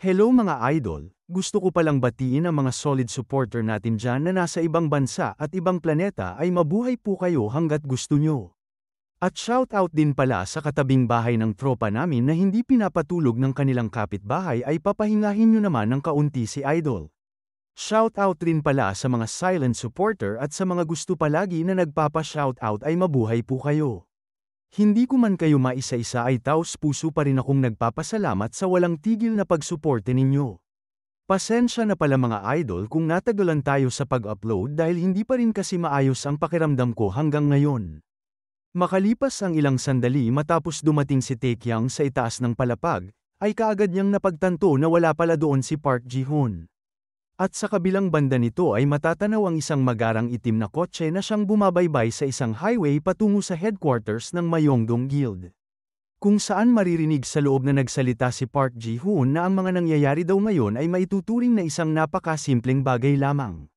Hello mga idol, gusto ko palang batiin ang mga solid supporter natin dyan na nasa ibang bansa at ibang planeta ay mabuhay po kayo hanggat gusto nyo. At shoutout din pala sa katabing bahay ng tropa namin na hindi pinapatulog ng kanilang kapitbahay ay papahingahin nyo naman ng kaunti si idol. Shoutout rin pala sa mga silent supporter at sa mga gusto palagi na nagpapa-shoutout ay mabuhay po kayo. Hindi ko man kayo maisa-isa ay taos puso pa rin akong nagpapasalamat sa walang tigil na pagsuporte ninyo. Pasensya na pala mga idol kung natagalan tayo sa pag-upload dahil hindi pa rin kasi maayos ang pakiramdam ko hanggang ngayon. Makalipas ang ilang sandali matapos dumating si Taekyang sa itaas ng palapag, ay kaagad niyang napagtanto na wala pala doon si Park Ji-hoon. At sa kabilang banda nito ay matatanaw ang isang magarang itim na kotse na siyang bumabaybay sa isang highway patungo sa headquarters ng Myeongdong Guild. Kung saan maririnig sa loob na nagsalita si Park Ji-hoon na ang mga nangyayari daw ngayon ay maituturing na isang napakasimpleng bagay lamang.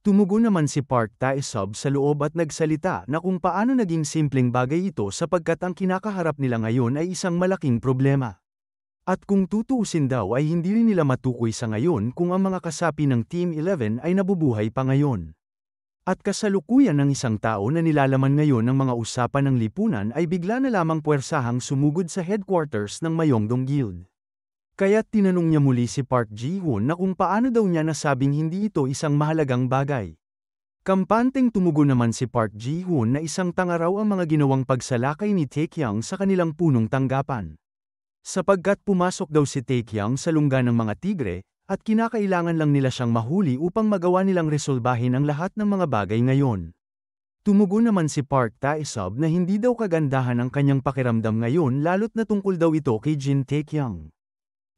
Tumugon naman si Park Tae-sub sa loob at nagsalita na kung paano naging simpleng bagay ito sapagkat ang kinakaharap nila ngayon ay isang malaking problema. At kung tutuusin daw ay hindi rin nila matukoy sa ngayon kung ang mga kasapi ng Team 11 ay nabubuhay pa ngayon. At kasalukuyan ng isang tao na nilalaman ngayon ng mga usapan ng lipunan ay bigla na lamang puwersahang sumugod sa headquarters ng Myeongdong Guild. Kaya't tinanong niya muli si Park Ji-hoon na kung paano daw niya nasabing hindi ito isang mahalagang bagay. Kampanteng tumugon naman si Park Ji-hoon na isang tanga raw ang mga ginawang pagsalakay ni Taekyang sa kanilang punong tanggapan. Sapagkat pumasok daw si Taekyang sa lungga ng mga tigre, at kinakailangan lang nila siyang mahuli upang magawa nilang resolbahin ang lahat ng mga bagay ngayon. Tumugon naman si Park Tae-sub na hindi daw kagandahan ang kanyang pakiramdam ngayon lalo't na tungkol daw ito kay Jin Taekyang.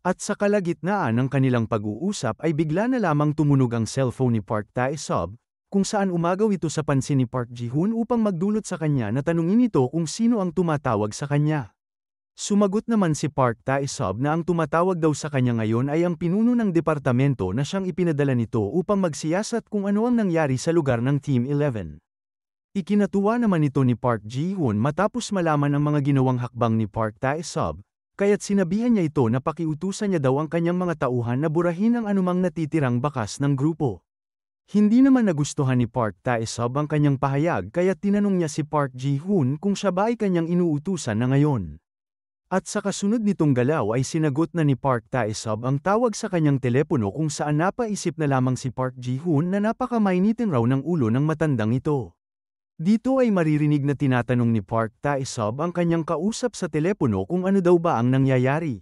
At sa kalagitnaan ng kanilang pag-uusap ay bigla na lamang tumunog ang cellphone ni Park Tae-sub, kung saan umagaw ito sa pansin ni Park Ji-hoon upang magdulot sa kanya na tanungin ito kung sino ang tumatawag sa kanya. Sumagot naman si Park Tae-sub na ang tumatawag daw sa kanya ngayon ay ang pinuno ng departamento na siyang ipinadala nito upang magsiyasat kung ano ang nangyari sa lugar ng Team 11. Ikinatuwa naman ito ni Park Ji-hoon matapos malaman ang mga ginawang hakbang ni Park Tae-sub, kaya't sinabihan niya ito na pakiutusan niya daw ang kanyang mga tauhan na burahin ang anumang natitirang bakas ng grupo. Hindi naman nagustuhan ni Park Tae-sub ang kanyang pahayag kaya't tinanong niya si Park Ji-hoon kung siya ba ay kanyang inuutusan na ngayon. At sa kasunod nitong galaw ay sinagot na ni Park Tae-sub ang tawag sa kanyang telepono kung saan napaisip na lamang si Park Ji-hoon na napakamainitin raw ng ulo ng matandang ito. Dito ay maririnig na tinatanong ni Park Tae-sub ang kanyang kausap sa telepono kung ano daw ba ang nangyayari.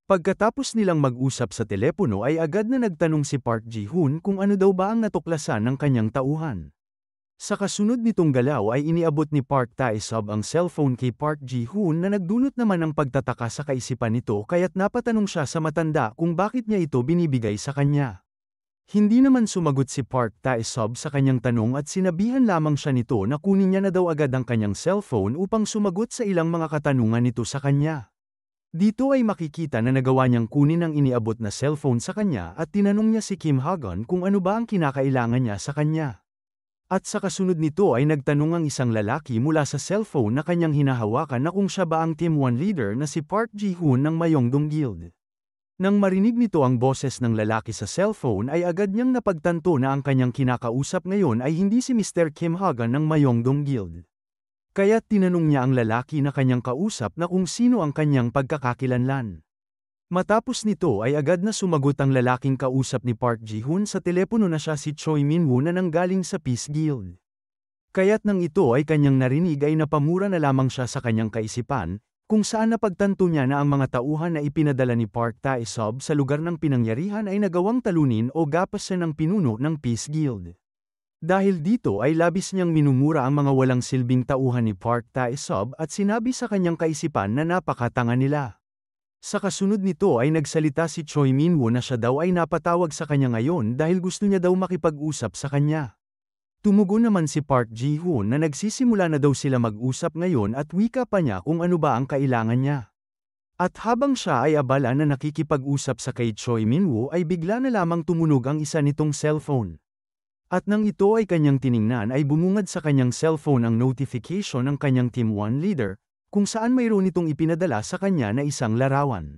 Pagkatapos nilang mag-usap sa telepono ay agad na nagtanong si Park Ji-hoon kung ano daw ba ang natuklasan ng kanyang tauhan. Sa kasunod nitong galaw ay iniabot ni Park Tae-sub ang cellphone kay Park Ji-hoon na nagdulot naman ng pagtataka sa kaisipan nito kaya't napatanong siya sa matanda kung bakit niya ito binibigay sa kanya. Hindi naman sumagot si Park Tae-sub sa kanyang tanong at sinabihan lamang siya nito na kunin niya na daw agad ang kanyang cellphone upang sumagot sa ilang mga katanungan nito sa kanya. Dito ay makikita na nagawa niyang kunin ang iniabot na cellphone sa kanya at tinanong niya si Kim Ha-gun kung ano ba ang kinakailangan niya sa kanya. At sa kasunod nito ay nagtanong ang isang lalaki mula sa cellphone na kanyang hinahawakan na kung siya ba ang Team 1 leader na si Park Ji-hoon ng Myeongdong Guild. Nang marinig nito ang boses ng lalaki sa cellphone ay agad niyang napagtanto na ang kanyang kinakausap ngayon ay hindi si Mr. Kim Ha-gun ng Myeongdong Guild. Kaya't tinanong niya ang lalaki na kanyang kausap na kung sino ang kanyang pagkakakilanlan. Matapos nito ay agad na sumagot ang lalaking kausap ni Park Ji-hoon sa telepono na siya si Choi Min-woo na nanggaling sa Peace Guild. Kaya't nang ito ay kanyang narinig ay napamura na lamang siya sa kanyang kaisipan, kung saan napagtanto niya na ang mga tauhan na ipinadala ni Park Tae-sub sa lugar ng pinangyarihan ay nagawang talunin o gapasan ng pinuno ng Peace Guild. Dahil dito ay labis niyang minumura ang mga walang silbing tauhan ni Park Tae-sub at sinabi sa kanyang kaisipan na napakatanga nila. Sa kasunod nito ay nagsalita si Choi Min-woo na siya daw ay napatawag sa kanya ngayon dahil gusto niya daw makipag-usap sa kanya. Tumugon naman si Park Ji-hoon na nagsisimula na daw sila mag-usap ngayon at wika pa niya kung ano ba ang kailangan niya. At habang siya ay abala na nakikipag-usap sa kay Choi Min-woo ay bigla na lamang tumunog ang isa nitong cellphone. At nang ito ay kanyang tiningnan ay bumungad sa kanyang cellphone ang notification ng kanyang Team 1 leader, kung saan mayroon itong ipinadala sa kanya na isang larawan.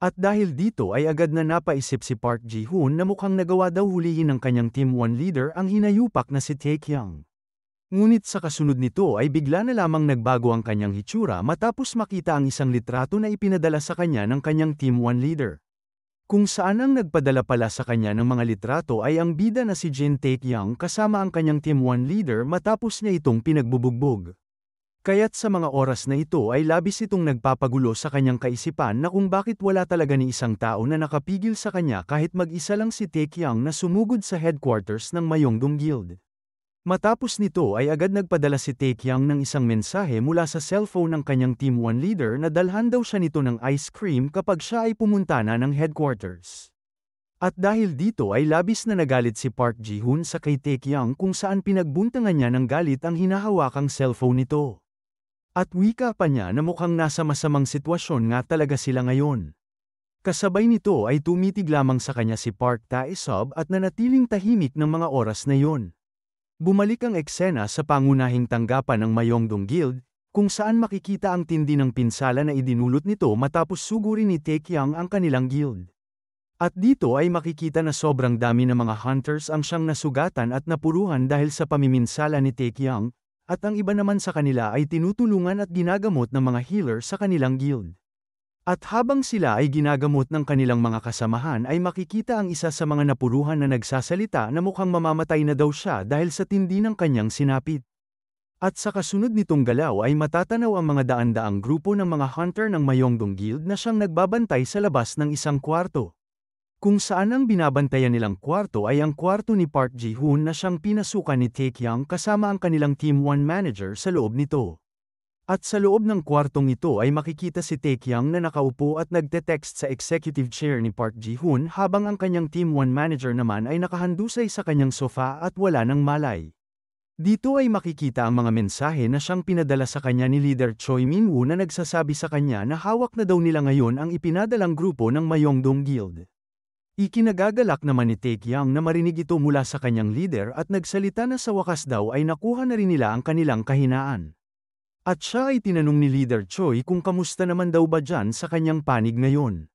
At dahil dito ay agad na napaisip si Park Ji-hoon na mukhang nagawa daw hulihin ng kanyang Team 1 leader ang hinayupak na si Taekyang. Ngunit sa kasunod nito ay bigla na lamang nagbago ang kanyang hitsura matapos makita ang isang litrato na ipinadala sa kanya ng kanyang Team 1 leader. Kung saan ang nagpadala pala sa kanya ng mga litrato ay ang bida na si Jin Taekyang kasama ang kanyang Team 1 leader matapos niya itong pinagbubugbog. Kaya't sa mga oras na ito ay labis itong nagpapagulo sa kanyang kaisipan na kung bakit wala talaga ni isang tao na nakapigil sa kanya kahit mag-isa lang si Taekyang na sumugod sa headquarters ng Myeongdong Guild. Matapos nito ay agad nagpadala si Taekyang ng isang mensahe mula sa cellphone ng kanyang Team 1 leader na dalhan daw siya nito ng ice cream kapag siya ay pumunta na ng headquarters. At dahil dito ay labis na nagalit si Park Ji-hoon sa kay Taekyang kung saan pinagbuntangan niya ng galit ang hinahawakang cellphone nito. At wika pa niya na mukhang nasa masamang sitwasyon nga talaga sila ngayon. Kasabay nito ay tumitig lamang sa kanya si Park Tae-sub at nanatiling tahimik ng mga oras na yon. Bumalik ang eksena sa pangunahing tanggapan ng Myeongdong Guild, kung saan makikita ang tindi ng pinsala na idinulot nito matapos sugurin ni Taekyang ang kanilang guild. At dito ay makikita na sobrang dami ng mga hunters ang siyang nasugatan at napuruhan dahil sa pamiminsala ni Taekyang, at ang iba naman sa kanila ay tinutulungan at ginagamot ng mga healer sa kanilang guild. At habang sila ay ginagamot ng kanilang mga kasamahan ay makikita ang isa sa mga napuruhan na nagsasalita na mukhang mamamatay na daw siya dahil sa tindi ng kanyang sinapit. At sa kasunod nitong galaw ay matatanaw ang mga daan-daang grupo ng mga hunter ng Myeongdong Guild na siyang nagbabantay sa labas ng isang kwarto. Kung saan ang binabantayan nilang kwarto ay ang kwarto ni Park Ji-hoon na siyang pinasukan ni Taekyang kasama ang kanilang Team 1 manager sa loob nito. At sa loob ng kwartong ito ay makikita si Taekyang na nakaupo at nagte-text sa executive chair ni Park Ji-hoon habang ang kanyang Team 1 manager naman ay nakahandusay sa kanyang sofa at wala ng malay. Dito ay makikita ang mga mensahe na siyang pinadala sa kanya ni Leader Choi Min-woo na nagsasabi sa kanya na hawak na daw nila ngayon ang ipinadalang grupo ng Myeongdong Guild. Ikinagagalak naman ni Taekyang na marinig ito mula sa kanyang leader at nagsalita na sa wakas daw ay nakuha na rin nila ang kanilang kahinaan. At siya ay tinanong ni Leader Choi kung kamusta naman daw ba dyan sa kanyang panig ngayon.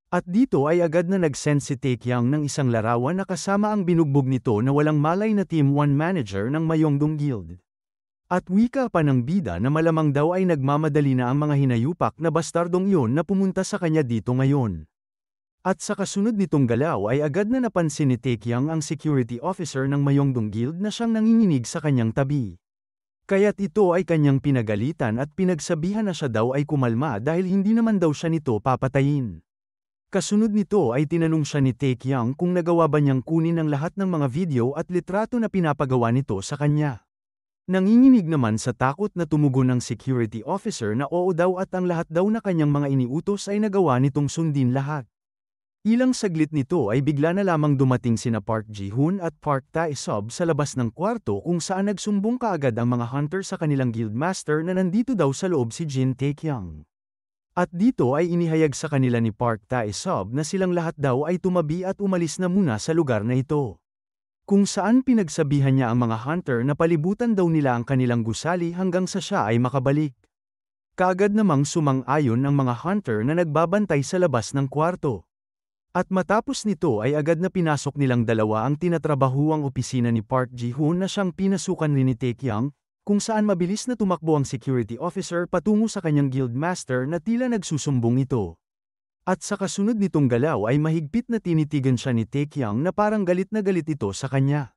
At dito ay agad na nag-send si Taekyang ng isang larawan na kasama ang binugbog nito na walang malay na Team 1 manager ng Myeongdong Guild. At wika pa ng bida na malamang daw ay nagmamadali na ang mga hinayupak na bastardong iyon na pumunta sa kanya dito ngayon. At sa kasunod nitong galaw ay agad na napansin ni Taekyang ang security officer ng Myeongdong Guild na siyang nanginginig sa kanyang tabi. Kaya't ito ay kanyang pinagalitan at pinagsabihan na siya daw ay kumalma dahil hindi naman daw siya nito papatayin. Kasunod nito ay tinanong siya ni Taekyang kung nagawa ba niyang kunin ang lahat ng mga video at litrato na pinapagawa nito sa kanya. Nanginginig naman sa takot na tumugon ng security officer na oo daw at ang lahat daw na kanyang mga iniutos ay nagawa nitong sundin lahat. Ilang saglit nito ay bigla na lamang dumating sina Park Ji-hoon at Park Tae-sub sa labas ng kwarto kung saan nagsumbong kaagad ang mga hunter sa kanilang guildmaster na nandito daw sa loob si Jin Taekyang. At dito ay inihayag sa kanila ni Park Tae-sub na silang lahat daw ay tumabi at umalis na muna sa lugar na ito. Kung saan pinagsabihan niya ang mga hunter na palibutan daw nila ang kanilang gusali hanggang sa siya ay makabalik. Kaagad namang sumang-ayon ang mga hunter na nagbabantay sa labas ng kwarto. At matapos nito ay agad na pinasok nilang dalawa ang tinatrabahuang opisina ni Park Ji-hoon na siyang pinasukan rin ni Taekyang, kung saan mabilis na tumakbo ang security officer patungo sa kanyang guildmaster na tila nagsusumbong ito. At sa kasunod nitong galaw ay mahigpit na tinitigan siya ni Taekyang na parang galit na galit ito sa kanya.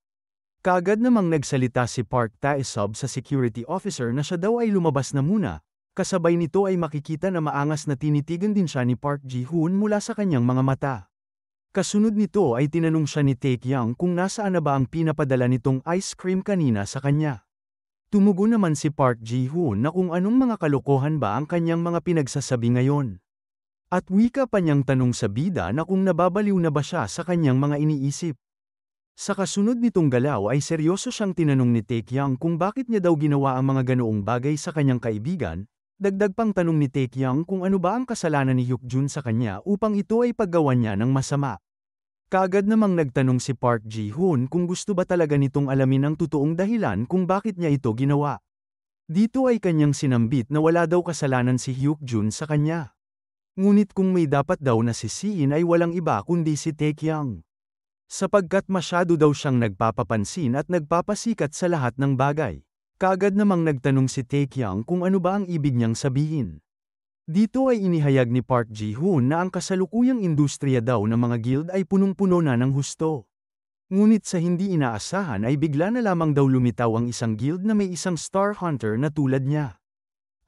Kaagad namang nagsalita si Park Tae-sub sa security officer na siya daw ay lumabas na muna, kasabay nito ay makikita na maangas na tinitigan din siya ni Park Ji-hoon mula sa kanyang mga mata. Kasunod nito ay tinanong siya ni Taekyang kung nasaan na ba ang pinapadala nitong ice cream kanina sa kanya. Tumugon naman si Park Ji-hoon na kung anong mga kalokohan ba ang kanyang mga pinagsasabi ngayon. At wika pa niyang tanong sa bida na kung nababaliw na ba siya sa kanyang mga iniisip. Sa kasunod nitong galaw ay seryoso siyang tinanong ni Taekyang kung bakit niya daw ginawa ang mga ganoong bagay sa kanyang kaibigan. Dagdag pang tanong ni Taekyang kung ano ba ang kasalanan ni Hyukjun sa kanya upang ito ay paggawan niya ng masama. Kaagad namang nagtanong si Park Ji-hoon kung gusto ba talaga nitong alamin ang totoong dahilan kung bakit niya ito ginawa. Dito ay kanyang sinambit na wala daw kasalanan si Hyukjun sa kanya. Ngunit kung may dapat daw na sisihin ay walang iba kundi si Taekyang. Sapagkat masyado daw siyang nagpapapansin at nagpapasikat sa lahat ng bagay. Kaagad namang nagtanong si Taekyang kung ano ba ang ibig niyang sabihin. Dito ay inihayag ni Park Ji-hoon na ang kasalukuyang industriya daw ng mga guild ay punong-puno na ng husto. Ngunit sa hindi inaasahan ay bigla na lamang daw lumitaw ang isang guild na may isang star hunter na tulad niya.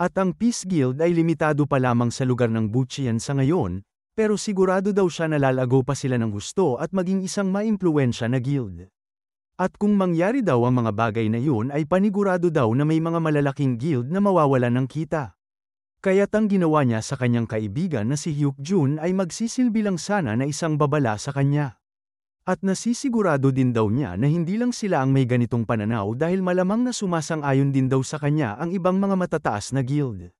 At ang Peace Guild ay limitado pa lamang sa lugar ng Bucheon sa ngayon, pero sigurado daw siya na lalago pa sila ng husto at maging isang maimpluwensya na guild. At kung mangyari daw ang mga bagay na yun ay panigurado daw na may mga malalaking guild na mawawalan ng kita. Kaya't ang ginawa niya sa kanyang kaibigan na si Hyuk-jun ay magsisilbi lang sana na isang babala sa kanya. At nasisigurado din daw niya na hindi lang sila ang may ganitong pananaw dahil malamang na sumasang-ayon din daw sa kanya ang ibang mga matataas na guild.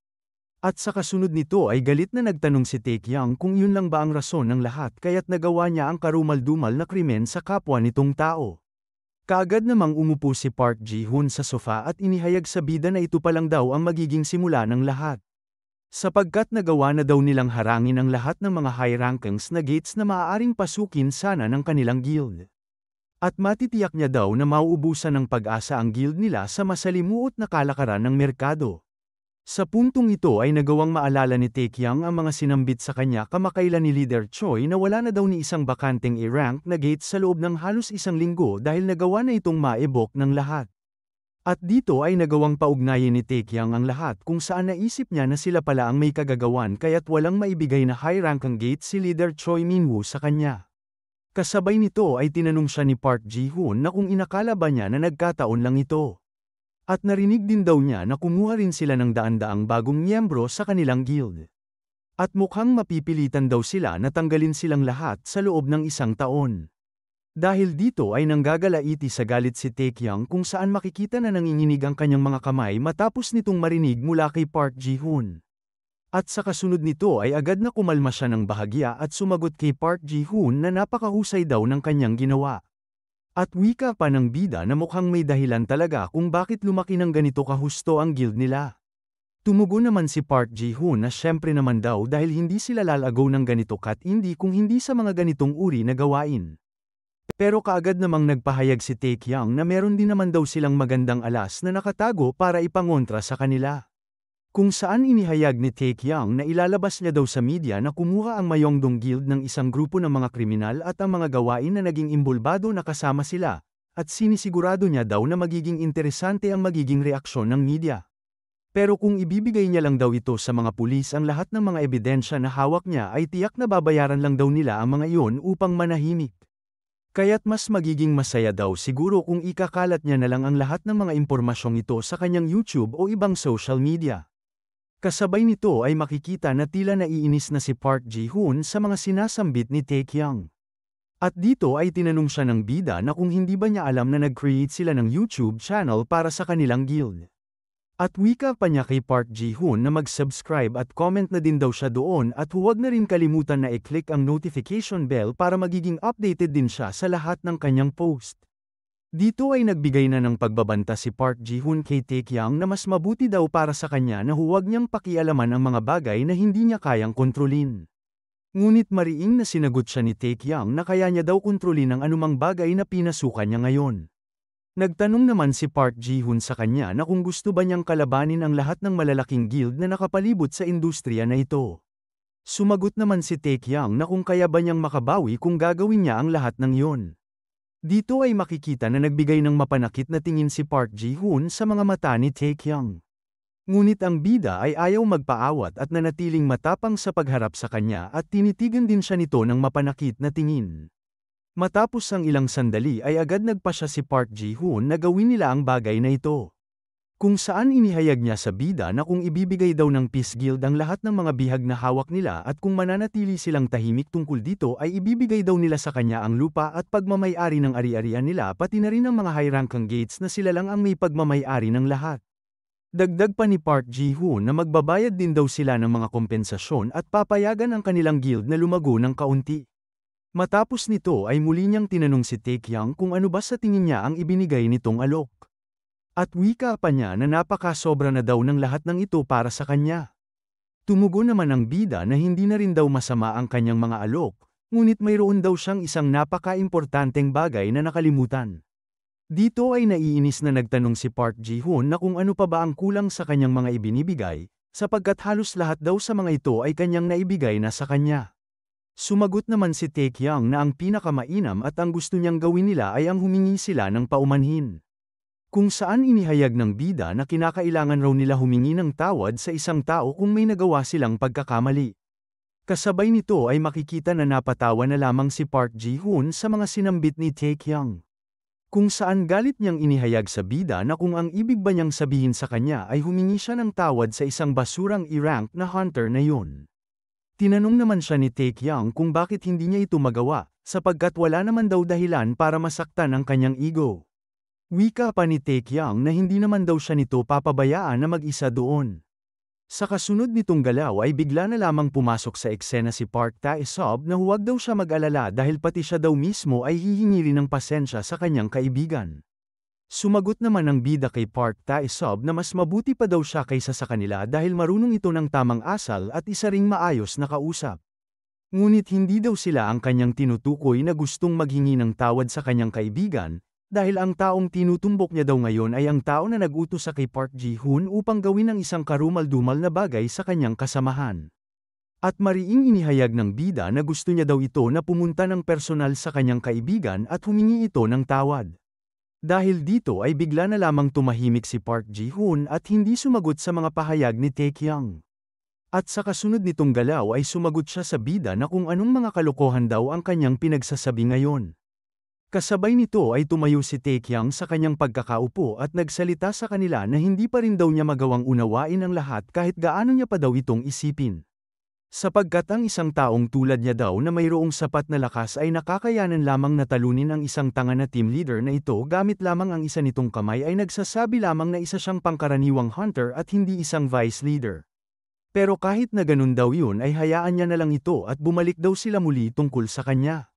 At sa kasunod nito ay galit na nagtanong si Taekyang kung yun lang ba ang rason ng lahat kaya't nagawa niya ang karumal-dumal na krimen sa kapwa nitong tao. Kaagad namang umupo si Park Ji-hoon sa sofa at inihayag sa bida na ito pa lang daw ang magiging simula ng lahat. Sapagkat nagawa na daw nilang harangin ang lahat ng mga high rankings na gates na maaaring pasukin sana ng kanilang guild. At matitiyak niya daw na mauubusan ng pag-asa ang guild nila sa masalimuot na kalakaran ng merkado. Sa puntong ito ay nagawang maalala ni Taekyang ang mga sinambit sa kanya kamakailan ni Leader Choi na wala na daw ni isang bakanteng A-rank na gate sa loob ng halos isang linggo dahil nagawa na itong maebok ng lahat. At dito ay nagawang paugnayin ni Taekyang ang lahat kung saan naisip niya na sila pala ang may kagagawan kaya't walang maibigay na high-ranking gate si Leader Choi Min-woo sa kanya. Kasabay nito ay tinanong siya ni Park Ji-hoon na kung inakala ba niya na nagkataon lang ito. At narinig din daw niya na kumuha rin sila ng daan-daang bagong miyembro sa kanilang guild. At mukhang mapipilitan daw sila na tanggalin silang lahat sa loob ng isang taon. Dahil dito ay nanggagalaiti sa galit si Taekyang kung saan makikita na nanginginig ang kanyang mga kamay matapos nitong marinig mula kay Park Ji-hoon. At sa kasunod nito ay agad na kumalma siya ng bahagya at sumagot kay Park Ji-hoon na napakahusay daw ng kanyang ginawa. At wika pa ng bida na mukhang may dahilan talaga kung bakit lumaki ng ganito kahusto ang guild nila. Tumugon naman si Park Ji-hoon na syempre naman daw dahil hindi sila lalago ng ganito hindi kung hindi sa mga ganitong uri na gawain. Pero kaagad namang nagpahayag si Taekyang na meron din naman daw silang magandang alas na nakatago para ipangontra sa kanila. Kung saan inihayag ni Taekyang na ilalabas niya daw sa media na kumuha ang Myeongdong Guild ng isang grupo ng mga kriminal at ang mga gawain na naging imbulbado na kasama sila, at sinisigurado niya daw na magiging interesante ang magiging reaksyon ng media. Pero kung ibibigay niya lang daw ito sa mga pulis ang lahat ng mga ebidensya na hawak niya ay tiyak na babayaran lang daw nila ang mga iyon upang manahimik. Kaya't mas magiging masaya daw siguro kung ikakalat niya na lang ang lahat ng mga impormasyong ito sa kanyang YouTube o ibang social media. Kasabay nito ay makikita na tila naiinis na si Park Ji-hoon sa mga sinasambit ni Taekyang. At dito ay tinanong siya ng bida na kung hindi ba niya alam na nag-create sila ng YouTube channel para sa kanilang guild. At wika pa niya kay Park Ji-hoon na mag-subscribe at comment na din daw siya doon at huwag na rin kalimutan na i-click ang notification bell para magiging updated din siya sa lahat ng kanyang post. Dito ay nagbigay na ng pagbabanta si Park Ji-hoon kay Taekyang na mas mabuti daw para sa kanya na huwag niyang pakialaman ang mga bagay na hindi niya kayang kontrolin. Ngunit mariing na sinagot siya ni Taekyang na kaya niya daw kontrolin ang anumang bagay na pinasukan niya ngayon. Nagtanong naman si Park Ji-hoon sa kanya na kung gusto ba niyang kalabanin ang lahat ng malalaking guild na nakapalibot sa industriya na ito. Sumagot naman si Taekyang na kung kaya ba niyang makabawi kung gagawin niya ang lahat ng iyon. Dito ay makikita na nagbigay ng mapanakit na tingin si Park Ji-hoon sa mga mata ni Taekyang. Ngunit ang bida ay ayaw magpaawat at nanatiling matapang sa pagharap sa kanya at tinitigan din siya nito ng mapanakit na tingin. Matapos ang ilang sandali ay agad nagpasya si Park Ji-hoon na gawin nila ang bagay na ito. Kung saan inihayag niya sa bida na kung ibibigay daw ng Peace Guild ang lahat ng mga bihag na hawak nila at kung mananatili silang tahimik tungkol dito ay ibibigay daw nila sa kanya ang lupa at pagmamay-ari ng ari-arian nila pati na rin ang mga high-ranking gates na sila lang ang may pagmamay-ari ng lahat. Dagdag pa ni Park Ji-hoon na magbabayad din daw sila ng mga kompensasyon at papayagan ang kanilang guild na lumago ng kaunti. Matapos nito ay muli niyang tinanong si Taekyang kung ano ba sa tingin niya ang ibinigay nitong alok. At wika pa niya na napakasobra na daw ng lahat ng ito para sa kanya. Tumugon naman ang bida na hindi na rin daw masama ang kanyang mga alok, ngunit mayroon daw siyang isang napaka-importanteng bagay na nakalimutan. Dito ay naiinis na nagtanong si Park Ji-hoon na kung ano pa ba ang kulang sa kanyang mga ibinibigay, sapagkat halos lahat daw sa mga ito ay kanyang naibigay na sa kanya. Sumagot naman si Taekyang na ang pinakamainam at ang gusto niyang gawin nila ay ang humingi sila ng paumanhin. Kung saan inihayag ng bida na kinakailangan raw nila humingi ng tawad sa isang tao kung may nagawa silang pagkakamali. Kasabay nito ay makikita na napatawa na lamang si Park Ji-hoon sa mga sinambit ni Taekyang. Kung saan galit niyang inihayag sa bida na kung ang ibig ba niyang sabihin sa kanya ay humingi siya ng tawad sa isang basurang i-rank na hunter na yun. Tinanong naman siya ni Taekyang kung bakit hindi niya ito magawa, sapagkat wala naman daw dahilan para masaktan ang kanyang ego. Wika pa ni Taekyang na hindi naman daw siya nito papabayaan na mag-isa doon. Sa kasunod nitong galaw ay bigla na lamang pumasok sa eksena si Park Tae-sob na huwag daw siya mag-alala dahil pati siya daw mismo ay hihingi rin ng pasensya sa kanyang kaibigan. Sumagot naman ang bida kay Park Tae-sob na mas mabuti pa daw siya kaysa sa kanila dahil marunong ito ng tamang asal at isa ring maayos na kausap. Ngunit hindi daw sila ang kanyang tinutukoy na gustong maghingi ng tawad sa kanyang kaibigan, dahil ang taong tinutumbok niya daw ngayon ay ang tao na nag-utos sa kay Park Ji-hoon upang gawin ang isang karumal-dumal na bagay sa kanyang kasamahan. At mariing inihayag ng bida na gusto niya daw ito na pumunta ng personal sa kanyang kaibigan at humingi ito ng tawad. Dahil dito ay bigla na lamang tumahimik si Park Ji-hoon at hindi sumagot sa mga pahayag ni Taekyang. At sa kasunod nitong galaw ay sumagot siya sa bida na kung anong mga kalokohan daw ang kanyang pinagsasabi ngayon. Kasabay nito ay tumayo si Taekyang sa kanyang pagkakaupo at nagsalita sa kanila na hindi pa rin daw niya magawang unawain ang lahat kahit gaano niya pa daw itong isipin. Sapagkat ang isang taong tulad niya daw na mayroong sapat na lakas ay nakakayanan lamang na talunin ang isang tanga na team leader na ito gamit lamang ang isa nitong kamay ay nagsasabi lamang na isa siyang pangkaraniwang hunter at hindi isang vice leader. Pero kahit na ganun daw yun ay hayaan niya na lang ito at bumalik daw sila muli tungkol sa kanya.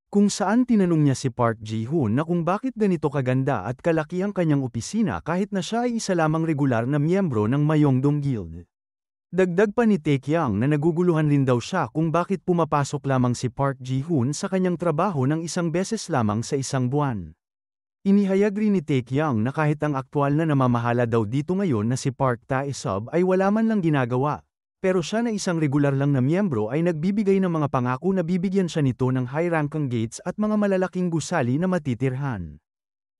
Kung saan tinanong niya si Park Ji-hoon na kung bakit ganito kaganda at kalaki ang kanyang opisina kahit na siya ay isa lamang regular na miyembro ng Myeongdong Guild. Dagdag pa ni Taekyang na naguguluhan rin daw siya kung bakit pumapasok lamang si Park Ji-hoon sa kanyang trabaho ng isang beses lamang sa isang buwan. Inihayag rin ni Taekyang na kahit ang aktwal na namamahala daw dito ngayon na si Park Tae-sob ay wala man lang ginagawa. Pero siya na isang regular lang na miyembro ay nagbibigay ng mga pangako na bibigyan siya nito ng high-ranking gates at mga malalaking gusali na matitirhan.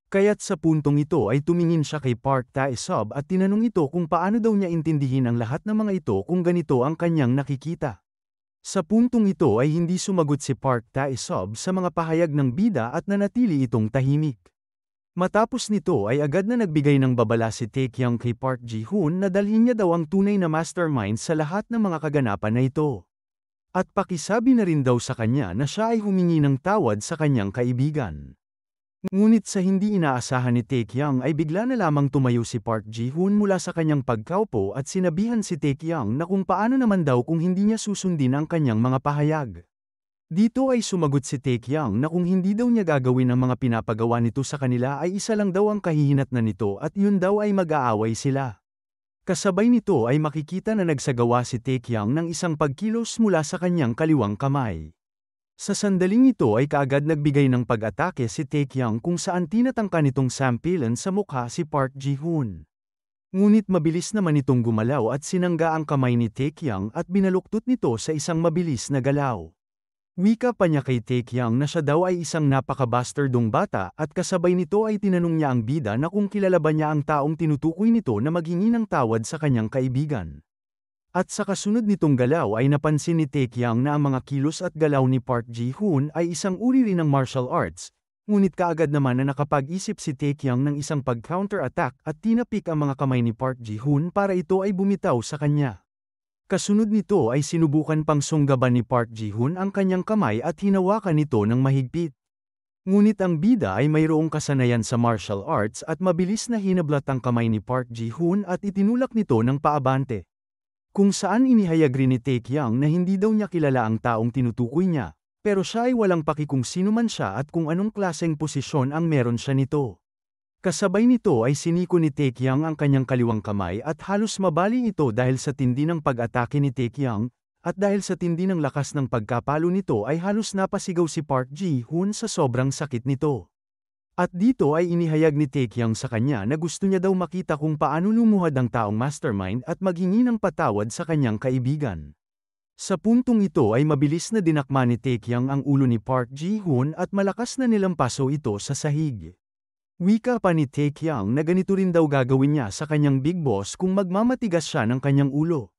Kaya't sa puntong ito ay tumingin siya kay Park Tae-sob at tinanong ito kung paano daw niya intindihin ang lahat ng mga ito kung ganito ang kanyang nakikita. Sa puntong ito ay hindi sumagot si Park Tae-sob sa mga pahayag ng bida at nanatili itong tahimik. Matapos nito ay agad na nagbigay ng babala si Taekyang kay Park Ji-hoon na dalhin niya daw ang tunay na mastermind sa lahat ng mga kaganapan na ito. At pakisabi na rin daw sa kanya na siya ay humingi ng tawad sa kanyang kaibigan. Ngunit sa hindi inaasahan ni Taekyang ay bigla na lamang tumayo si Park Ji-hoon mula sa kanyang pagkaupo at sinabihan si Taekyang na kung paano naman daw kung hindi niya susundin ang kanyang mga pahayag. Dito ay sumagot si Taekyang na kung hindi daw niya gagawin ang mga pinapagawa nito sa kanila ay isa lang daw ang kahihinatnan nito at yun daw ay mag-aaway sila. Kasabay nito ay makikita na nagsagawa si Taekyang ng isang pagkilos mula sa kanyang kaliwang kamay. Sa sandaling ito ay kaagad nagbigay ng pag-atake si Taekyang kung saan tinatangka nitong sampilan sa mukha si Park Ji-hoon. Ngunit mabilis naman itong gumalaw at sinangga ang kamay ni Taekyang at binaluktot nito sa isang mabilis na galaw. Wika pa niya kay Taekyang na siya daw ay isang napaka-bastardong bata at kasabay nito ay tinanong niya ang bida na kung kilala ba niya ang taong tinutukoy nito na maghingi ng tawad sa kanyang kaibigan. At sa kasunod nitong galaw ay napansin ni Taekyang na ang mga kilos at galaw ni Park Ji-hoon ay isang uri rin ng martial arts, ngunit kaagad naman na nakapag-isip si Taekyang ng isang pag-counter-attack at tinapik ang mga kamay ni Park Ji-hoon para ito ay bumitaw sa kanya. Kasunod nito ay sinubukan pang sunggaban ni Park Ji-hoon ang kanyang kamay at hinawakan nito ng mahigpit. Ngunit ang bida ay mayroong kasanayan sa martial arts at mabilis na hinablat ang kamay ni Park Ji-hoon at itinulak nito ng paabante. Kung saan inihayag rin ni Taekyang na hindi daw niya kilala ang taong tinutukoy niya, pero siya ay walang paki kung sino man siya at kung anong klaseng posisyon ang meron siya nito. Kasabay nito ay siniko ni Taekyang ang kanyang kaliwang kamay at halos mabaling ito dahil sa tindi ng pag-atake ni Taekyang, at dahil sa tindi ng lakas ng pagkapalo nito ay halos napasigaw si Park Ji-hoon sa sobrang sakit nito. At dito ay inihayag ni Taekyang sa kanya na gusto niya daw makita kung paano lumuhad ang taong mastermind at maghingi ng patawad sa kanyang kaibigan. Sa puntong ito ay mabilis na dinakma ni Taekyang ang ulo ni Park Ji-hoon at malakas na nilampaso ito sa sahig. Wika pa ni Taekyang na ganito rin daw gagawin niya sa kanyang big boss kung magmamatigas siya ng kanyang ulo.